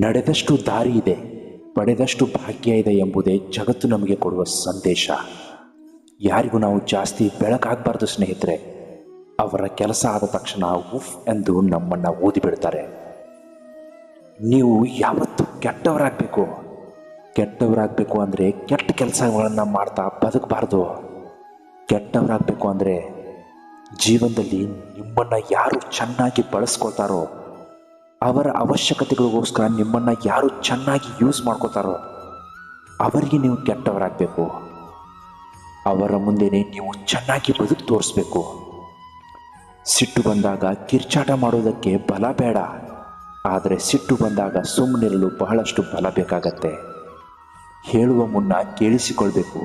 ನಡೆದಷ್ಟು ದಾರಿ ಇದೆ, ಪಡೆದಷ್ಟು ಭಾಗ್ಯ ಇದೆ ಎಂಬುದೇ ಜಗತ್ತು ನಮಗೆ ಕೊಡುವ ಸಂದೇಶ. ಯಾರಿಗೂ ನಾವು ಜಾಸ್ತಿ ಬೆಳಕಾಗಬಾರ್ದು ಸ್ನೇಹಿತರೆ. ಅವರ ಕೆಲಸ ಆದ ತಕ್ಷಣ ಉಫ್ ಎಂದು ನಮ್ಮನ್ನು ಊದಿಬಿಡ್ತಾರೆ. ನೀವು ಯಾವತ್ತು ಕೆಟ್ಟವರಾಗಬೇಕು ಅಂದರೆ ಕೆಟ್ಟ ಕೆಲಸಗಳನ್ನು ಮಾಡ್ತಾ ಬದುಕಬಾರ್ದು. ಕೆಟ್ಟವರಾಗಬೇಕು ಅಂದರೆ ಜೀವನದಲ್ಲಿ ನಿಮ್ಮನ್ನು ಯಾರು ಚೆನ್ನಾಗಿ ಬಳಸ್ಕೊಳ್ತಾರೋ, ಅವರ ಅವಶ್ಯಕತೆಗಳಿಗೋಸ್ಕರ ನಿಮ್ಮನ್ನು ಯಾರು ಚೆನ್ನಾಗಿ ಯೂಸ್ ಮಾಡ್ಕೋತಾರೋ ಅವರಿಗೆ ನೀವು ಕೆಟ್ಟವರಾಗಬೇಕು. ಅವರ ಮುಂದೆನೇ ನೀವು ಚೆನ್ನಾಗಿ ಬದುಕು ತೋರಿಸ್ಬೇಕು. ಸಿಟ್ಟು ಬಂದಾಗ ಕಿರ್ಚಾಟ ಮಾಡೋದಕ್ಕೆ ಬಲ ಬೇಡ, ಆದರೆ ಸಿಟ್ಟು ಬಂದಾಗ ಸುಮ್ಮನಿರಲು ಬಹಳಷ್ಟು ಬಲ ಬೇಕಾಗತ್ತೆ. ಹೇಳುವ ಮುನ್ನ ಕೇಳಿಸಿಕೊಳ್ಬೇಕು.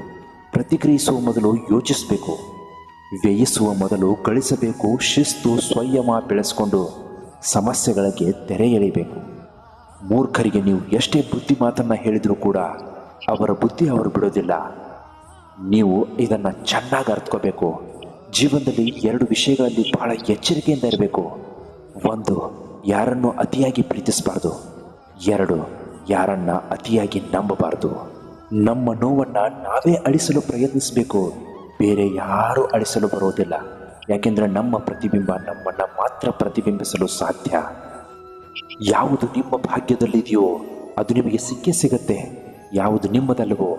ಪ್ರತಿಕ್ರಿಯಿಸುವ ಮೊದಲು ಯೋಚಿಸಬೇಕು. ವ್ಯಯಿಸುವ ಮೊದಲು ಗಳಿಸಬೇಕು. ಶಿಸ್ತು ಸಂಯಮ ಬೆಳೆಸ್ಕೊಂಡು ಸಮಸ್ಯೆಗಳಿಗೆ ತೆರೆ ಎಳಿಬೇಕು. ಮೂರ್ಖರಿಗೆ ನೀವು ಎಷ್ಟೇ ಬುದ್ಧಿ ಮಾತನ್ನು ಹೇಳಿದರೂ ಕೂಡ ಅವರ ಬುದ್ಧಿ ಅವರು ಬಿಡೋದಿಲ್ಲ. ನೀವು ಇದನ್ನು ಚೆನ್ನಾಗಿ ಅರ್ಥಕೋಬೇಕು. ಜೀವನದಲ್ಲಿ 2 ವಿಷಯಗಳಲ್ಲಿ ಬಹಳ ಎಚ್ಚರಿಕೆಯಿಂದ ಇರಬೇಕು. 1, ಯಾರನ್ನು ಅತಿಯಾಗಿ ಪ್ರೀತಿಸಬಾರ್ದು. 2, ಯಾರನ್ನು ಅತಿಯಾಗಿ ನಂಬಬಾರ್ದು. ನಮ್ಮ ನೋವನ್ನು ನಾವೇ ಅಳಿಸಲು ಪ್ರಯತ್ನಿಸಬೇಕು, ಬೇರೆ ಯಾರೂ ಅಳಿಸಲು ಬರೋದಿಲ್ಲ. ಯಾಕೆಂದರೆ ನಮ್ಮ ಪ್ರತಿಬಿಂಬ ನಮ್ಮನ್ನು ಮಾತ್ರ ಪ್ರತಿಬಿಂಬಿಸಲು ಸಾಧ್ಯ. ಯಾವುದು ನಿಮ್ಮ ಭಾಗ್ಯದಲ್ಲಿದೆಯೋ ಅದು ನಿಮಗೆ ಸಿಗತ್ತೆ. ಯಾವುದು ನಿಮ್ಮದಲ್ಲವೋ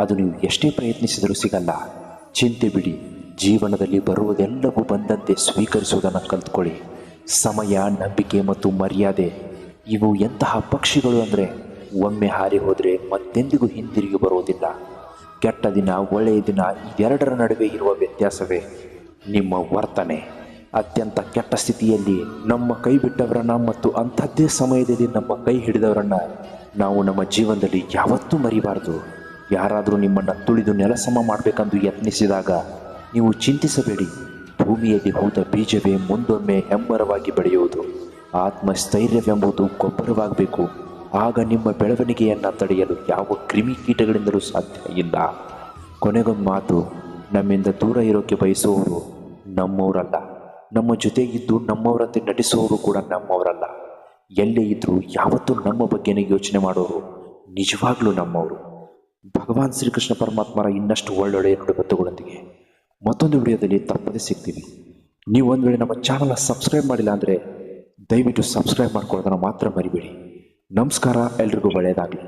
ಅದು ನೀವು ಎಷ್ಟೇ ಪ್ರಯತ್ನಿಸಿದರೂ ಸಿಗಲ್ಲ. ಚಿಂತೆ ಬಿಡಿ. ಜೀವನದಲ್ಲಿ ಬರುವುದೆಲ್ಲವೂ ಬಂದಂತೆ ಸ್ವೀಕರಿಸುವುದನ್ನು ಕಲ್ತ್ಕೊಳ್ಳಿ. ಸಮಯ, ನಂಬಿಕೆ ಮತ್ತು ಮರ್ಯಾದೆ ಇವು ಎಂತಹ ಪಕ್ಷಿಗಳು ಅಂದರೆ ಒಮ್ಮೆ ಹಾರಿ ಹೋದರೆ ಮತ್ತೆಂದಿಗೂ ಹಿಂದಿರುಗಿ ಬರುವುದಿಲ್ಲ. ಕೆಟ್ಟ ದಿನ, ಒಳ್ಳೆಯ ದಿನ ಇದೆರಡರ ನಡುವೆ ಇರುವ ವ್ಯತ್ಯಾಸವೇ ನಿಮ್ಮ ವರ್ತನೆ. ಅತ್ಯಂತ ಕೆಟ್ಟ ಸ್ಥಿತಿಯಲ್ಲಿ ನಮ್ಮ ಕೈ ಬಿಟ್ಟವರನ್ನ ಮತ್ತು ಅಂಥದ್ದೇ ಸಮಯದಲ್ಲಿ ನಮ್ಮ ಕೈ ಹಿಡಿದವರನ್ನು ನಾವು ನಮ್ಮ ಜೀವನದಲ್ಲಿ ಯಾವತ್ತೂ ಮರಿಬಾರ್ದು. ಯಾರಾದರೂ ನಿಮ್ಮನ್ನು ತುಳಿದು ನೆಲಸಮ ಮಾಡಬೇಕೆಂದು ಯತ್ನಿಸಿದಾಗ ನೀವು ಚಿಂತಿಸಬೇಡಿ. ಭೂಮಿಯಲ್ಲಿ ಹೂತ ಬೀಜವೇ ಮುಂದೊಮ್ಮೆ ಹೆಮ್ಮರವಾಗಿ ಬೆಳೆಯುವುದು. ಆತ್ಮಸ್ಥೈರ್ಯವೆಂಬುದು ಗೊಬ್ಬರವಾಗಬೇಕು. ಆಗ ನಿಮ್ಮ ಬೆಳವಣಿಗೆಯನ್ನು ತಡೆಯಲು ಯಾವ ಕ್ರಿಮಿಕೀಟಗಳಿಂದಲೂ ಸಾಧ್ಯ ಇಲ್ಲ. ಕೊನೆಗೊಂದು ಮಾತು, ನಮ್ಮಿಂದ ದೂರ ಇರೋಕ್ಕೆ ಬಯಸುವವರು ನಮ್ಮವರಲ್ಲ, ನಮ್ಮ ಜೊತೆಗಿದ್ದು ನಮ್ಮವರಂತೆ ನಟಿಸುವವರು ಕೂಡ ನಮ್ಮವರಲ್ಲ. ಎಲ್ಲೇ ಇದ್ದರೂ ಯಾವತ್ತೂ ನಮ್ಮ ಬಗ್ಗೆನೇ ಯೋಚನೆ ಮಾಡೋರು ನಿಜವಾಗ್ಲೂ ನಮ್ಮವರು. ಭಗವಾನ್ ಶ್ರೀಕೃಷ್ಣ ಪರಮಾತ್ಮರ ಇನ್ನಷ್ಟು ಒಳ್ಳೊಳ್ಳೆಯ ನುಡಿಮುತ್ತುಗಳೊಂದಿಗೆ ಮತ್ತೊಂದು ವಿಡಿಯೋದಲ್ಲಿ ತಪ್ಪದೇ ಸಿಗ್ತೀವಿ. ನೀವು ಒಂದು ವೇಳೆ ನಮ್ಮ ಚಾನಲ್ನ ಸಬ್ಸ್ಕ್ರೈಬ್ ಮಾಡಿಲ್ಲ ಅಂದರೆ ದಯವಿಟ್ಟು ಸಬ್ಸ್ಕ್ರೈಬ್ ಮಾಡ್ಕೊಳ್ಳೋದನ್ನು ಮಾತ್ರ ಮರಿಬೇಡಿ. ನಮಸ್ಕಾರ, ಎಲ್ರಿಗೂ ಒಳ್ಳೆಯದಾಗಲಿ.